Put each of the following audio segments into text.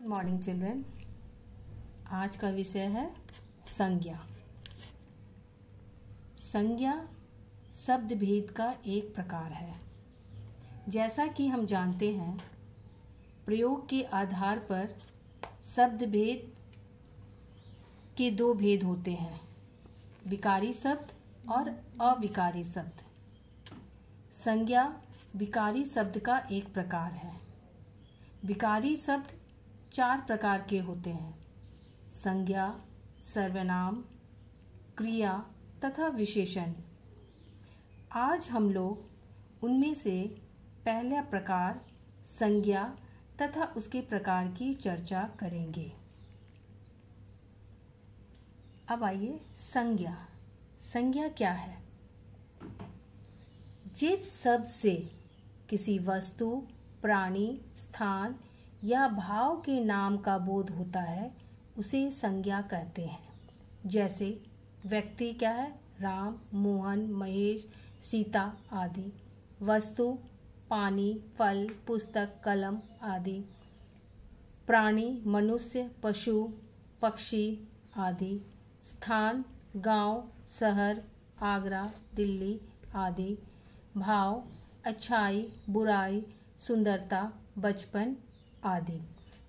Good morning children. आज का विषय है संज्ञा। संज्ञा शब्द भेद का एक प्रकार है। जैसा कि हम जानते हैं, प्रयोग के आधार पर शब्द भेद के दो भेद होते हैं, विकारी शब्द और अविकारी शब्द। संज्ञा विकारी शब्द का एक प्रकार है। विकारी शब्द चार प्रकार के होते हैं: संज्ञा, सर्वनाम, क्रिया तथा विशेषण। आज हम लोग उनमें से पहला प्रकार संज्ञा तथा उसके प्रकार की चर्चा करेंगे। अब आइए, संज्ञा। संज्ञा क्या है? जिस शब्द से किसी वस्तु, प्राणी, स्थान या भाव के नाम का बोध होता है उसे संज्ञा कहते हैं। जैसे व्यक्ति क्या है? राम, मोहन, महेश, सीता आदि। वस्तु पानी, फल, पुस्तक, कलम आदि। प्राणी मनुष्य, पशु, पक्षी आदि। स्थान गांव, शहर, आगरा, दिल्ली आदि। भाव अच्छाई, बुराई, सुंदरता, बचपन आदि।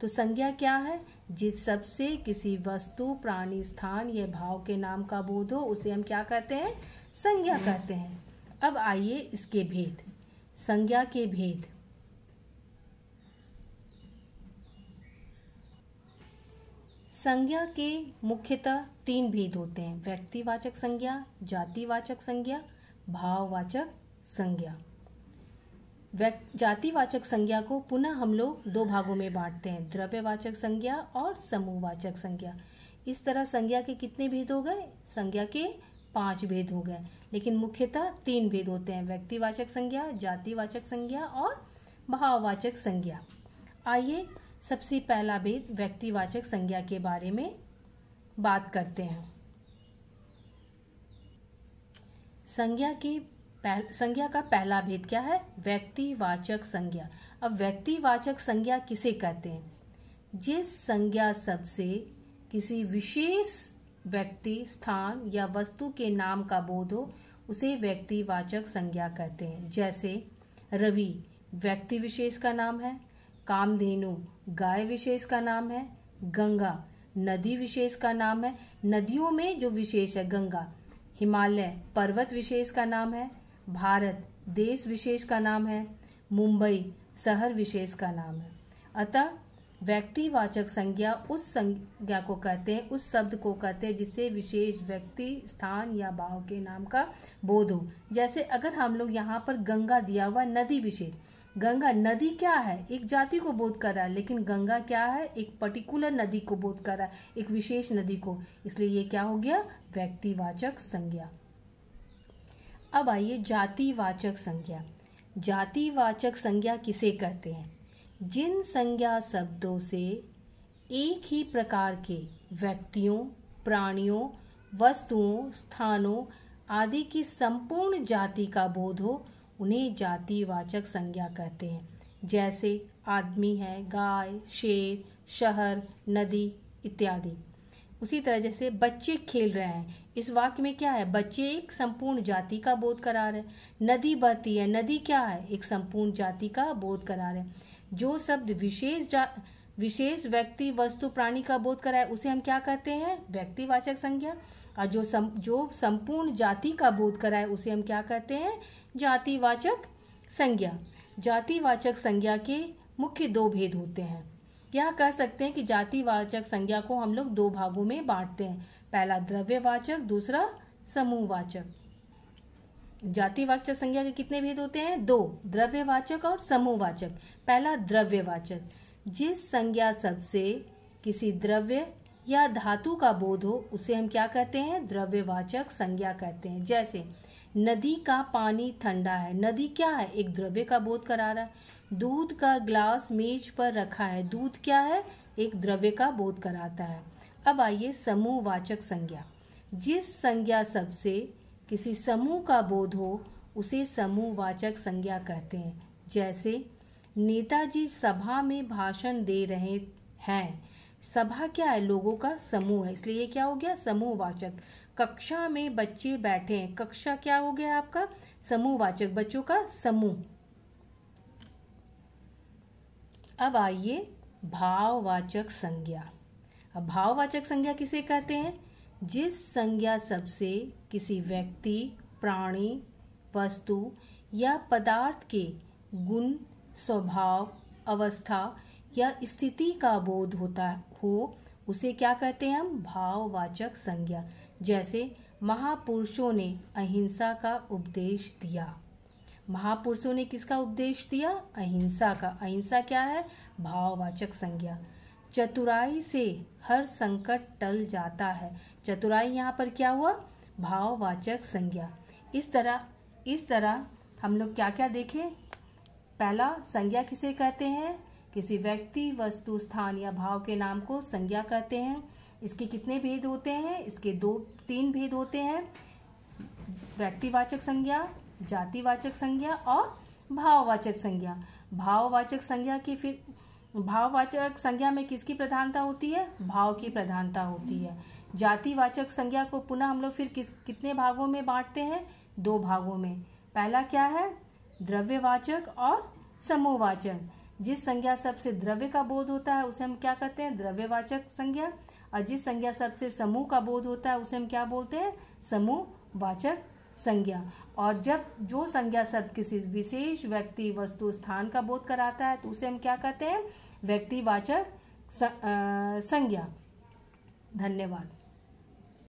तो संज्ञा क्या है? जिस शब्द से किसी वस्तु, प्राणी, स्थान या भाव के नाम का बोध हो उसे हम क्या कहते हैं? संज्ञा कहते हैं। अब आइए इसके भेद। संज्ञा के भेद। संज्ञा के मुख्यतः तीन भेद होते हैं: व्यक्तिवाचक संज्ञा, जातिवाचक संज्ञा, भाववाचक संज्ञा। जातिवाचक संज्ञा को पुनः हम लोग दो भागों में बांटते हैं: द्रव्यवाचक संज्ञा और समूहवाचक संज्ञा। इस तरह संज्ञा के कितने भेद हो गए? संज्ञा के 5 भेद हो गए, लेकिन मुख्यतः 3 भेद होते हैं: व्यक्तिवाचक संज्ञा, जातिवाचक संज्ञा और भाववाचक संज्ञा। आइए सबसे पहला भेद व्यक्तिवाचक संज्ञा के बारे में बात करते हैं। संज्ञा का पहला भेद क्या है? व्यक्तिवाचक संज्ञा। अब व्यक्तिवाचक संज्ञा किसे कहते हैं? जिस संज्ञा शब्द से किसी विशेष व्यक्ति, स्थान या वस्तु के नाम का बोध हो उसे व्यक्तिवाचक संज्ञा कहते हैं। जैसे रवि व्यक्ति विशेष का नाम है, कामधेनु गाय विशेष का नाम है, गंगा नदी विशेष का नाम है। नदियों में जो विशेष है गंगा। हिमालय पर्वत विशेष का नाम है, भारत देश विशेष का नाम है, मुंबई शहर विशेष का नाम है। अतः व्यक्तिवाचक संज्ञा उस संज्ञा को कहते हैं, उस शब्द को कहते हैं जिससे विशेष व्यक्ति, स्थान या भाव के नाम का बोध हो। जैसे अगर हम लोग यहाँ पर गंगा दिया हुआ, नदी विशेष। गंगा नदी क्या है? एक जाति को बोध कर रहा है, लेकिन गंगा क्या है? एक पर्टिकुलर नदी को बोध कर रहा है, एक विशेष नदी को। इसलिए ये क्या हो गया? व्यक्तिवाचक संज्ञा। अब आइए जातिवाचक संज्ञा। जातिवाचक संज्ञा किसे कहते हैं? जिन संज्ञा शब्दों से एक ही प्रकार के व्यक्तियों, प्राणियों, वस्तुओं, स्थानों आदि की संपूर्ण जाति का बोध हो उन्हें जातिवाचक संज्ञा कहते हैं। जैसे आदमी है, गाय, शेर, शहर, नदी इत्यादि। उसी तरह जैसे बच्चे खेल रहे हैं, इस वाक्य में क्या है? बच्चे एक संपूर्ण जाति का बोध करा रहे हैं। नदी बहती है, नदी क्या है? एक संपूर्ण जाति का बोध करा रहे हैं। जो शब्द विशेष व्यक्ति, वस्तु, प्राणी का बोध कराए उसे हम क्या कहते हैं? व्यक्तिवाचक संज्ञा। और जो संपूर्ण जाति का बोध कराए उसे हम क्या कहते हैं? जातिवाचक संज्ञा। जातिवाचक संज्ञा के मुख्य 2 भेद होते हैं। यह कह सकते हैं कि जातिवाचक संज्ञा को हम लोग 2 भागों में बांटते हैं: पहला द्रव्यवाचक, दूसरा समूहवाचक। जातिवाचक संज्ञा के कितने भेद होते हैं? 2, द्रव्यवाचक और समूहवाचक। पहला द्रव्यवाचक। जिस संज्ञा शब्द से किसी द्रव्य या धातु का बोध हो उसे हम क्या कहते हैं? द्रव्यवाचक संज्ञा कहते हैं। जैसे नदी का पानी ठंडा है, नदी क्या है? एक द्रव्य का बोध करा रहा है। दूध का ग्लास मेज पर रखा है, दूध क्या है? एक द्रव्य का बोध कराता है। अब आइए समूहवाचक संज्ञा। जिस संज्ञा शब्द से किसी समूह का बोध हो उसे समूहवाचक संज्ञा कहते हैं। जैसे नेताजी सभा में भाषण दे रहे हैं। सभा क्या है? लोगों का समूह है, इसलिए ये क्या हो गया? समूहवाचक। कक्षा में बच्चे बैठे हैं, कक्षा क्या हो गया आपका? समूहवाचक, बच्चों का समूह। अब आइए भाववाचक संज्ञा। अब भाववाचक संज्ञा किसे कहते हैं? जिस संज्ञा सबसे किसी व्यक्ति, प्राणी, वस्तु या पदार्थ के गुण, स्वभाव, अवस्था या स्थिति का बोध होता हो, उसे क्या कहते हैं हम? भाववाचक संज्ञा। जैसे महापुरुषों ने अहिंसा का उपदेश दिया। महापुरुषों ने किसका उपदेश दिया? अहिंसा का। अहिंसा क्या है? भाववाचक संज्ञा। चतुराई से हर संकट टल जाता है। चतुराई यहाँ पर क्या हुआ? भाववाचक संज्ञा। इस तरह हम लोग क्या क्या देखें? पहला, संज्ञा किसे कहते हैं? किसी व्यक्ति, वस्तु, स्थान या भाव के नाम को संज्ञा कहते हैं। इसके कितने भेद होते हैं? इसके 3 भेद होते हैं। व्यक्तिवाचक संज्ञा, जातिवाचक संज्ञा और भाववाचक संज्ञा। भाववाचक संज्ञा में किसकी प्रधानता होती है? भाव की प्रधानता होती है। जातिवाचक संज्ञा को पुनः हम लोग फिर कितने भागों में बांटते हैं? 2 भागों में। पहला क्या है? द्रव्यवाचक और समूहवाचक। जिस संज्ञा सबसे द्रव्य का बोध होता है उसे हम क्या कहते हैं? द्रव्यवाचक संज्ञा। और जिस संज्ञा सबसे समूह का बोध होता है उसे हम क्या बोलते हैं? समूहवाचक संज्ञा। और जब जो संज्ञा सब किसी विशेष व्यक्ति, वस्तु, स्थान का बोध कराता है तो उसे हम क्या कहते हैं? व्यक्तिवाचक संज्ञा। धन्यवाद।